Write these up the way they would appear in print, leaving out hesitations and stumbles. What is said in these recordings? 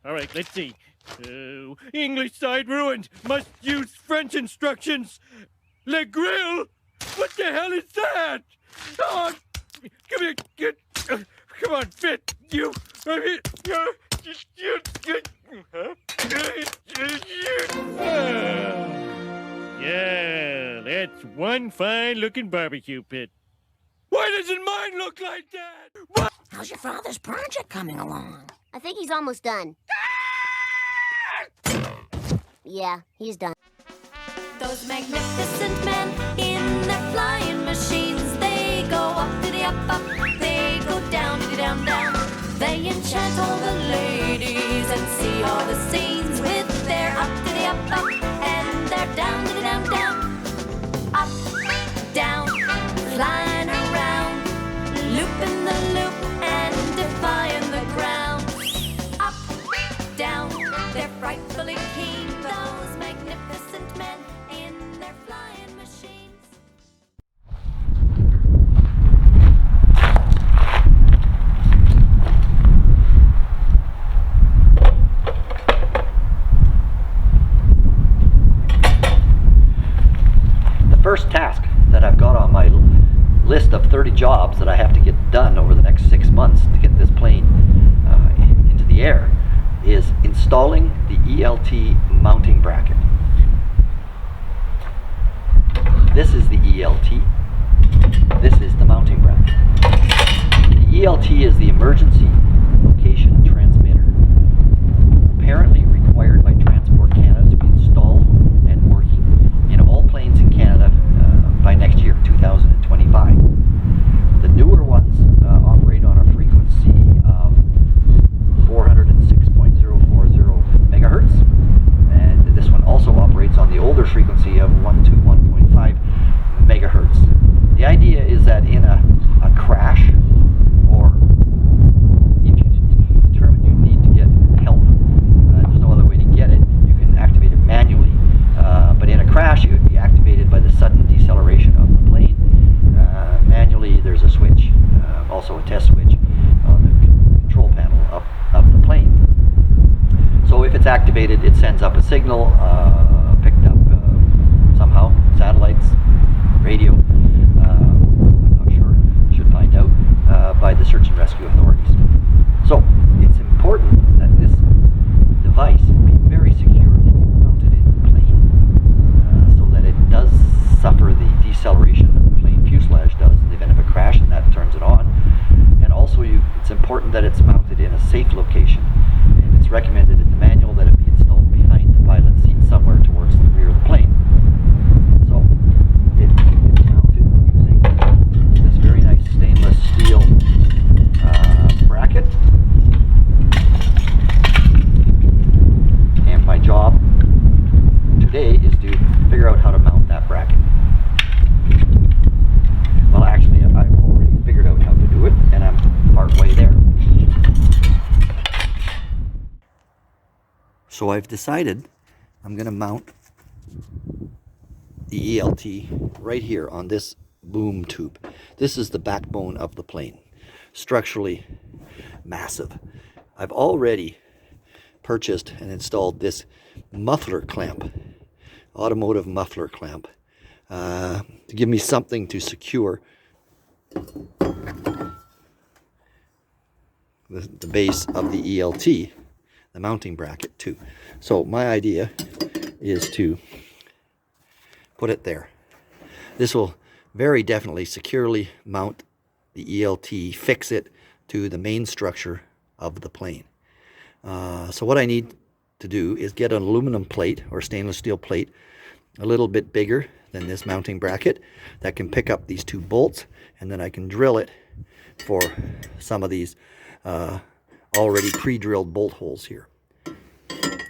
All right, let's see. English side ruined. Must use French instructions. Le grill? What the hell is that? Oh, come here. Come on, fit. You. Yeah, that's one fine-looking barbecue pit. Why doesn't mine look like that? What? How's your father's project coming along? I think he's almost done. Yeah, he's done. Those magnificent men in their flying machines, they go up to the up, they go down to the down, down. They enchant all the ladies and see all the scenes with their up to the up, and their down to the down, down. Up, down, flying around, looping the loop and defying the ground. Up, down, they're frightfully keen, those magnificent men in their flying machines. The first task that I've got on my list of 30 jobs that I have to get done over the next 6 months to get this plane into the air is installing the ELT mounting bracket. This is the ELT. This is the mounting bracket. The ELT is the emergency location transmitter, apparently required by Transport Canada to be installed and working in all planes in Canada by next year, 2025. The newer ones operate on a frequency of 406.040 megahertz, and this one also operates on the older frequency of 121.5 megahertz. The idea is that in a crash, or if you determine you need to get help, there's no other way to get it, you can activate it manually. But in a crash, it would be activated by the sudden deceleration of the plane. Manually, there's a switch, also a test switch on the control panel up the plane. So if it's activated, it sends up a signal picked up somehow, satellites, radio, I'm not sure, should find out, by the search and rescue authorities. So it's important that this device be very securely mounted in the plane so that it does suffer the deceleration that the plane fuselage does in the event of a crash, and that turns it on. And also it's important that it's mounted in a safe location, and it's recommended in the manual that it be installed behind the pilot's seat somewhere towards the rear of the plane. So it's mounted using this very nice stainless steel bracket, and my job today is to figure out how to mount that bracket. Well, actually, I've already figured out how to do it, and I'm partway there. So I've decided I'm going to mount the ELT right here on this boom tube. This is the backbone of the plane. Structurally massive. I've already purchased and installed this muffler clamp, automotive muffler clamp, to give me something to secure the base of the ELT, the mounting bracket too. So my idea is to put it there. This will very definitely securely mount the ELT, fix it to the main structure of the plane. So what I need to do is get an aluminum plate or stainless steel plate a little bit bigger than this mounting bracket that can pick up these two bolts, and then I can drill it for some of these already pre-drilled bolt holes here.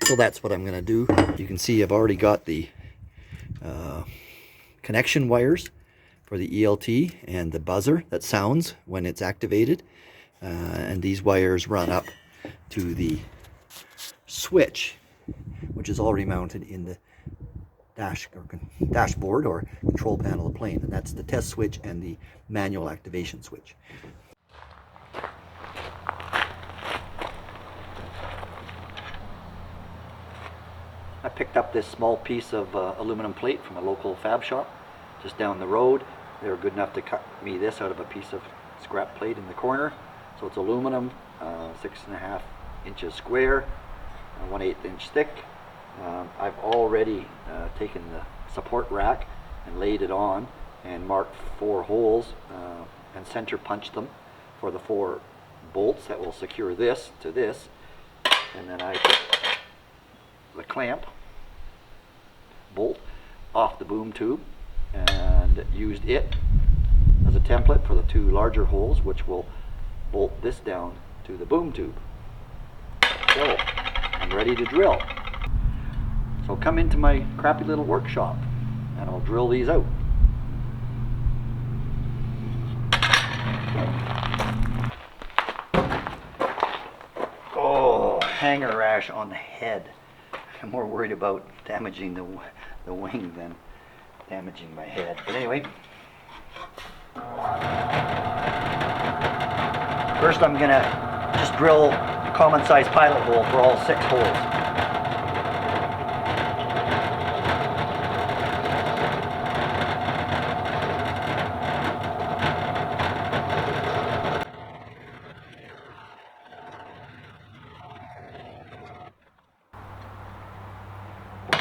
So that's what I'm going to do. You can see I've already got the connection wires for the ELT and the buzzer that sounds when it's activated, and these wires run up to the switch, which is already mounted in the dashboard or control panel of the plane, and that's the test switch and the manual activation switch. I picked up this small piece of aluminum plate from a local fab shop just down the road. They were good enough to cut me this out of a piece of scrap plate in the corner. So it's aluminum, 6.5 inches square, 1/8 inch thick. I've already taken the support rack and laid it on and marked 4 holes and center punched them for the 4 bolts that will secure this to this. And then I took the clamp bolt off the boom tube and used it as a template for the 2 larger holes, which will bolt this down to the boom tube. So I'm ready to drill. So come into my crappy little workshop and I'll drill these out. Oh, hanger rash on the head. I'm more worried about damaging the wing than damaging my head. But anyway, first I'm gonna just drill a common size pilot hole for all 6 holes.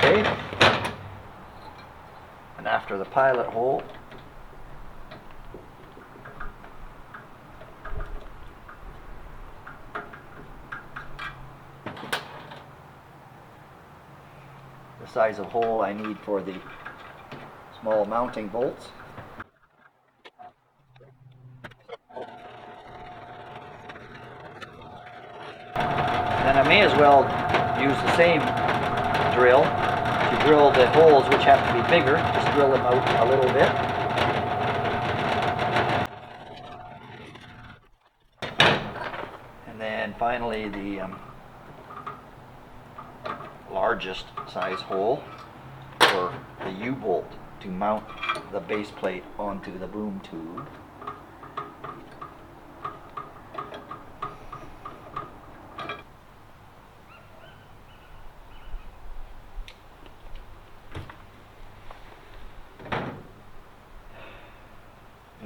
Okay, and after the pilot hole, the size of hole I need for the small mounting bolts. Then I may as well use the same drill to drill the holes which have to be bigger. Just drill them out a little bit. And then finally the largest size hole for the U-bolt to mount the base plate onto the boom tube.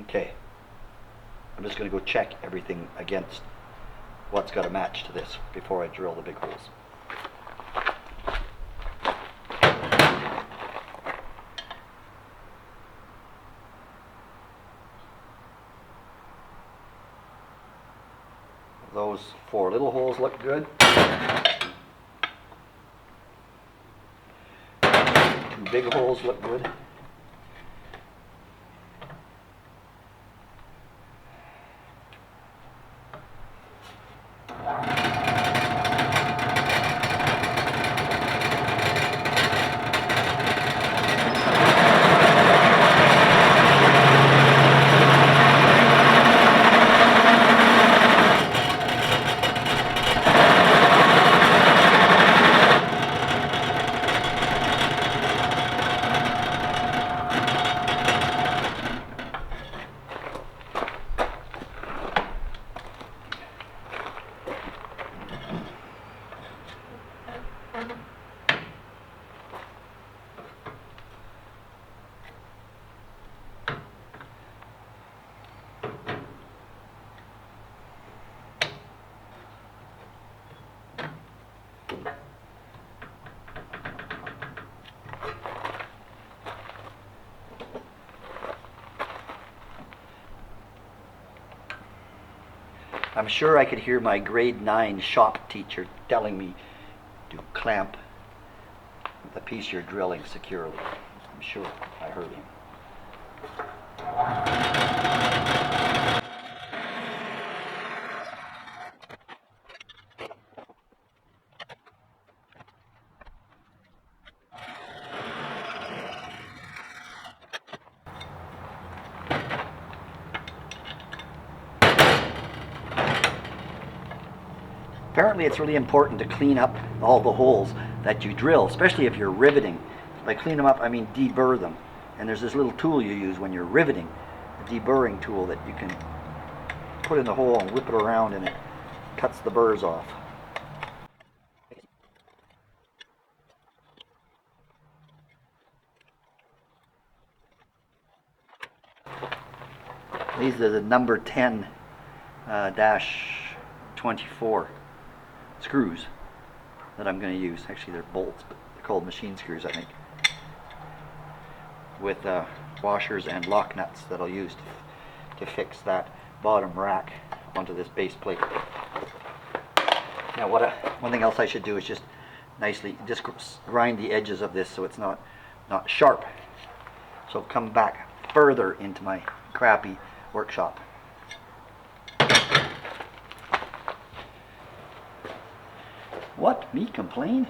Okay, I'm just going to go check everything against what's got to match to this before I drill the big holes. Those 4 little holes look good. 2 big holes look good. I'm sure I could hear my grade 9 shop teacher telling me to clamp the piece you're drilling securely. I'm sure I heard him. Apparently it's really important to clean up all the holes that you drill, especially if you're riveting. By clean them up, I mean deburr them. And there's this little tool you use when you're riveting, a deburring tool that you can put in the hole and whip it around and it cuts the burrs off. These are the number 10 dash 24 screws that I'm going to use. Actually, they're bolts, but they're called machine screws, I think, with washers and lock nuts that I'll use to fix that bottom rack onto this base plate. Now, one thing else I should do is just nicely just grind the edges of this so it's not sharp. So come back further into my crappy workshop. What? Me complain?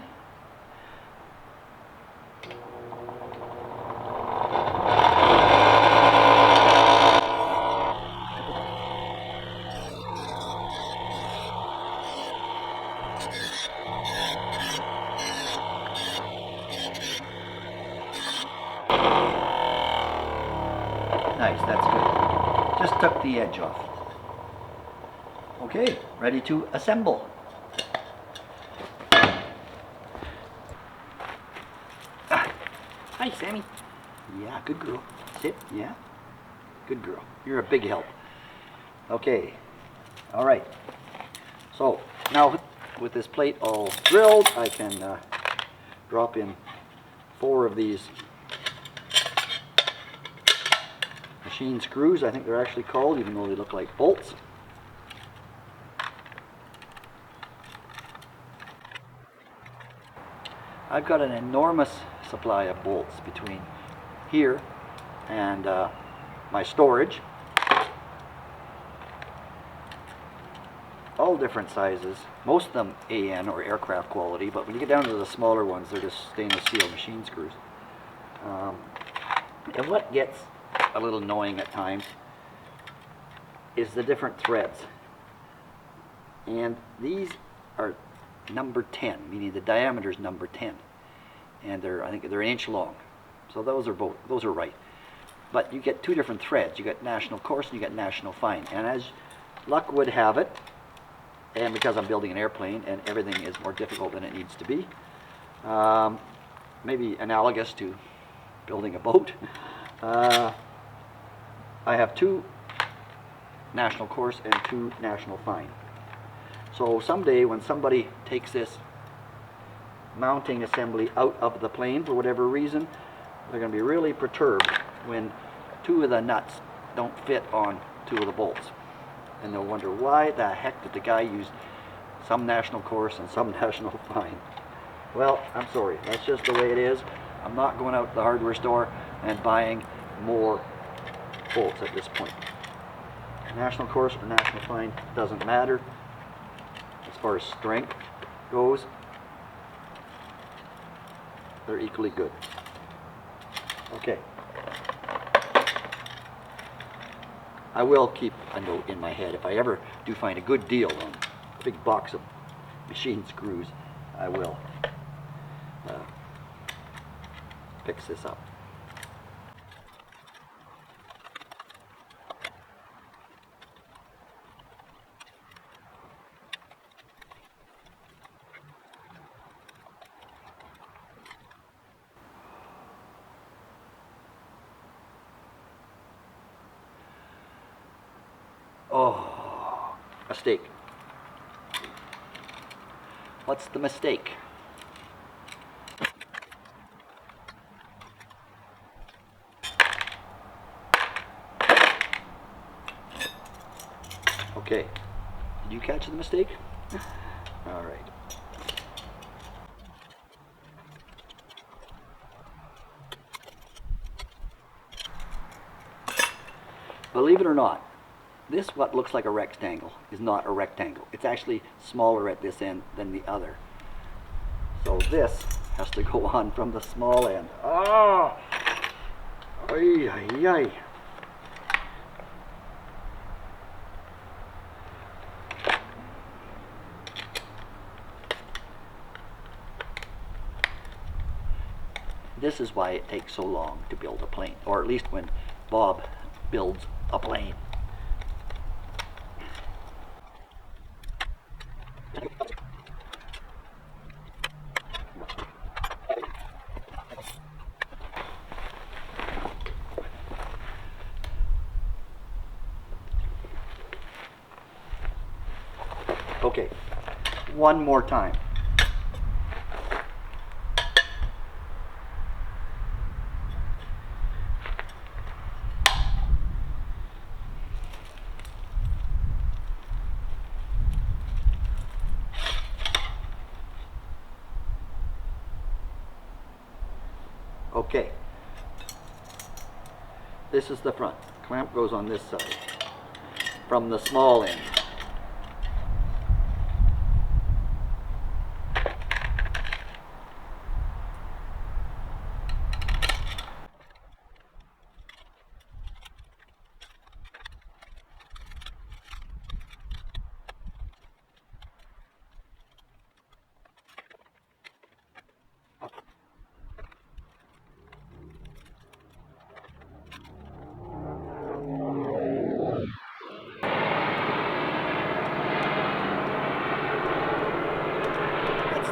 Nice, that's good. Just took the edge off. Okay, ready to assemble. Hi, Sammy. Yeah, good girl. Sit, yeah. Good girl. You're a big help. Okay, all right. So now with this plate all drilled, I can drop in 4 of these machine screws, I think they're actually called, even though they look like bolts. I've got an enormous supply of bolts between here and my storage. All different sizes, most of them AN or aircraft quality, but when you get down to the smaller ones, they're just stainless steel machine screws. And what gets a little annoying at times is the different threads. And these are number 10, meaning the diameter is number 10. And I think they're 1 inch long. So those are right. But you get 2 different threads. You get national coarse and you get national fine. And as luck would have it, and because I'm building an airplane and everything is more difficult than it needs to be, maybe analogous to building a boat, I have 2 national coarse and 2 national fine. So someday when somebody takes this mounting assembly out of the plane for whatever reason, they're going to be really perturbed when 2 of the nuts don't fit on 2 of the bolts. And they'll wonder, why the heck did the guy use some national coarse and some national fine? Well, I'm sorry, that's just the way it is. I'm not going out to the hardware store and buying more bolts at this point. National coarse or national fine doesn't matter as far as strength goes. They're equally good. Okay. I will keep a note in my head. If I ever do find a good deal on a big box of machine screws, I will fix this up. Oh, mistake. What's the mistake? Okay. Did you catch the mistake? All right. Believe it or not, this, what looks like a rectangle, is not a rectangle. It's actually smaller at this end than the other. So this has to go on from the small end. Ah! Ay, ay, ay. This is why it takes so long to build a plane, or at least when Bob builds a plane. Okay, one more time. Okay, this is the front. Clamp goes on this side from the small end.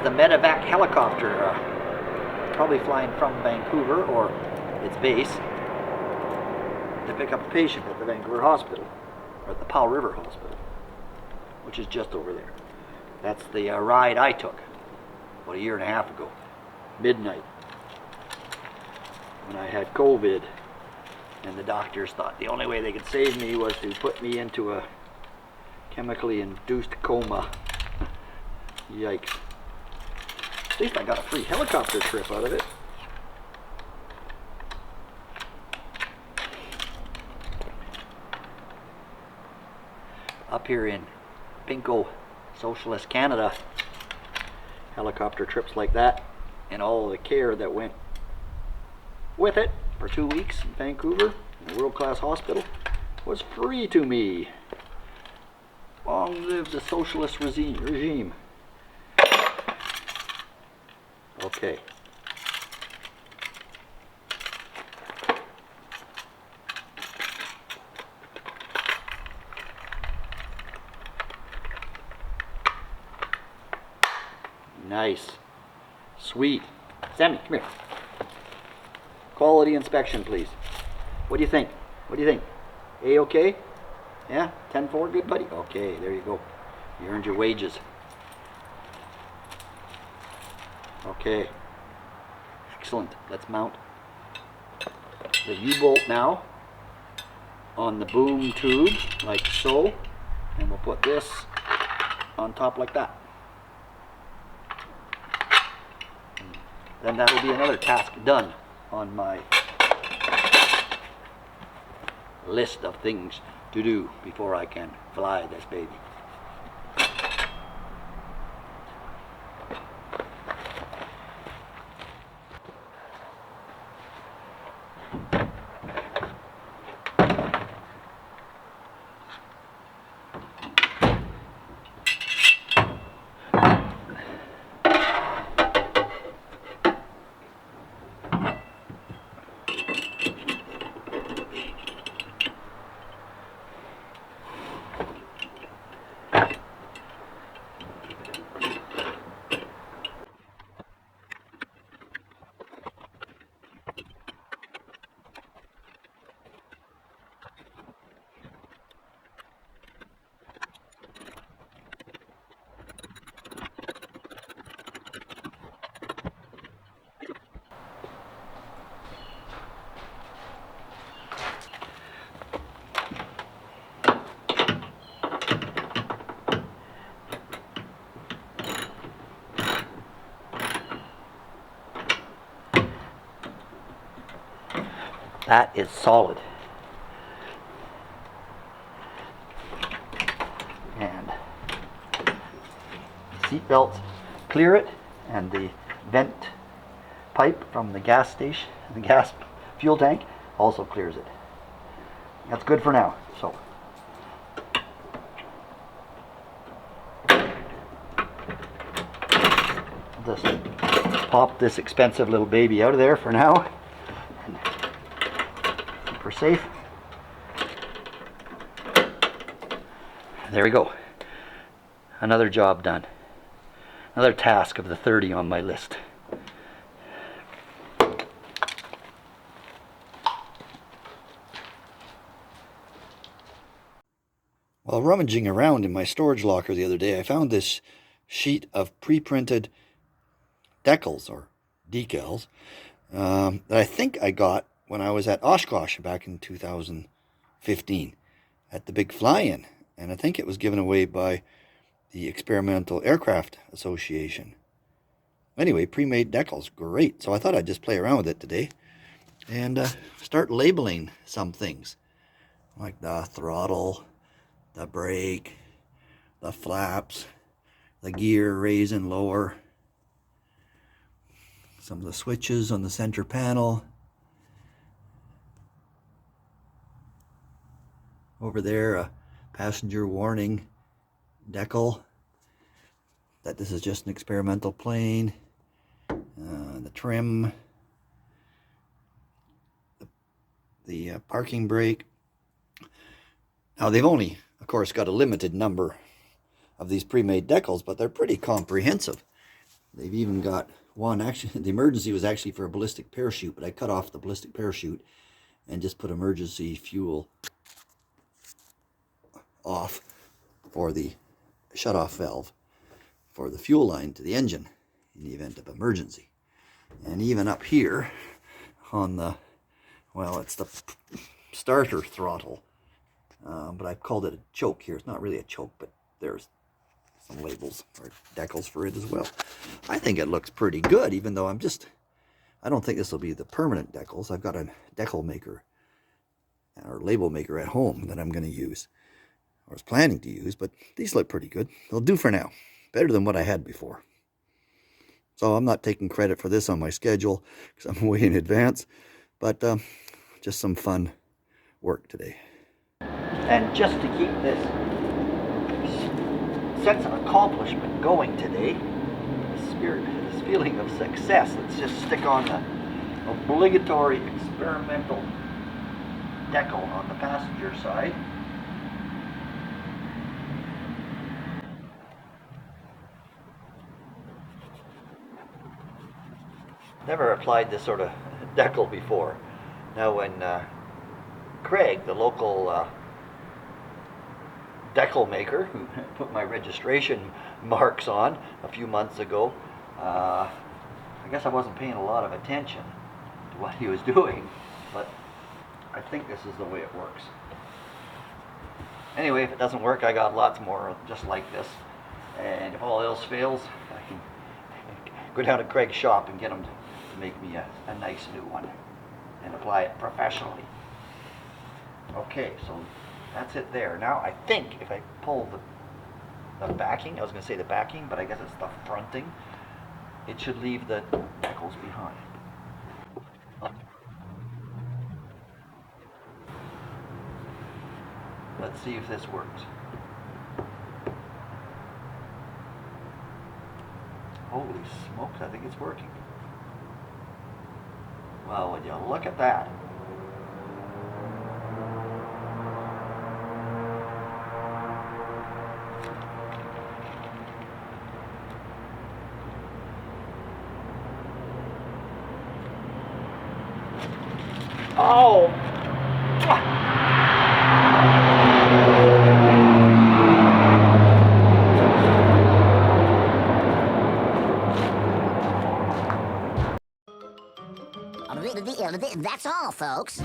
The medevac helicopter, probably flying from Vancouver or its base to pick up a patient at the Vancouver Hospital, or at the Powell River Hospital, which is just over there. That's the ride I took about a year and a half ago, midnight, when I had COVID, and the doctors thought the only way they could save me was to put me into a chemically induced coma. Yikes. At least I got a free helicopter trip out of it. Up here in Pinko, Socialist Canada, helicopter trips like that and all the care that went with it for 2 weeks in Vancouver, in a world-class hospital, was free to me. Long live the socialist regime. Okay. Nice. Sweet. Sammy, come here. Quality inspection, please. What do you think? What do you think? A-okay? Yeah? 10-4, good buddy? Okay, there you go. You earned your wages. Okay, excellent. Let's mount the U-bolt now on the boom tube, like so, and we'll put this on top like that. Then that'll be another task done on my list of things to do before I can fly this baby. That is solid. And seat belts clear it, and the vent pipe from the gas station, the gas fuel tank, also clears it. That's good for now. So I'll just pop this expensive little baby out of there for now. Keep her safe. There we go. Another job done. Another task of the 30 on my list. While rummaging around in my storage locker the other day, I found this sheet of pre-printed decals or decals that I think I got when I was at Oshkosh back in 2015 at the big fly-in, and I think it was given away by the Experimental Aircraft Association. Anyway, pre-made decals, great. So I thought I'd just play around with it today and start labeling some things, like the throttle, the brake, the flaps, the gear raise and lower, some of the switches on the center panel. Over there, a passenger warning decal that this is just an experimental plane. The trim, the parking brake. Now they've only, of course, got a limited number of these pre-made decals, but they're pretty comprehensive. They've even got one, actually, the emergency was actually for a ballistic parachute, but I cut off the ballistic parachute and just put emergency fuel off for the shut-off valve for the fuel line to the engine in the event of emergency. And even up here on the, well, it's the starter throttle, but I've called it a choke here. It's not really a choke, but there's some labels or decals for it as well. I think it looks pretty good, even though I don't think this will be the permanent decals. I've got a decal maker or label maker at home that I'm going to use, or was planning to use, but these look pretty good. They'll do for now. Better than what I had before. So I'm not taking credit for this on my schedule because I'm way in advance, but just some fun work today. And just to keep this sense of accomplishment going today, this feeling of success, let's just stick on the obligatory experimental decal on the passenger side. Never applied this sort of decal before. Now when Craig, the local decal maker who put my registration marks on a few months ago, I guess I wasn't paying a lot of attention to what he was doing, but I think this is the way it works. Anyway, if it doesn't work, I got lots more just like this, and if all else fails, I can go down to Craig's shop and get him to make me a nice new one and apply it professionally. Okay, so that's it there. Now I think if I pull the backing, I was going to say the backing, but I guess it's the fronting, it should leave the decals behind. Let's see if this works. Holy smokes, I think it's working. Well, would you look at that? Oh! That's all, folks.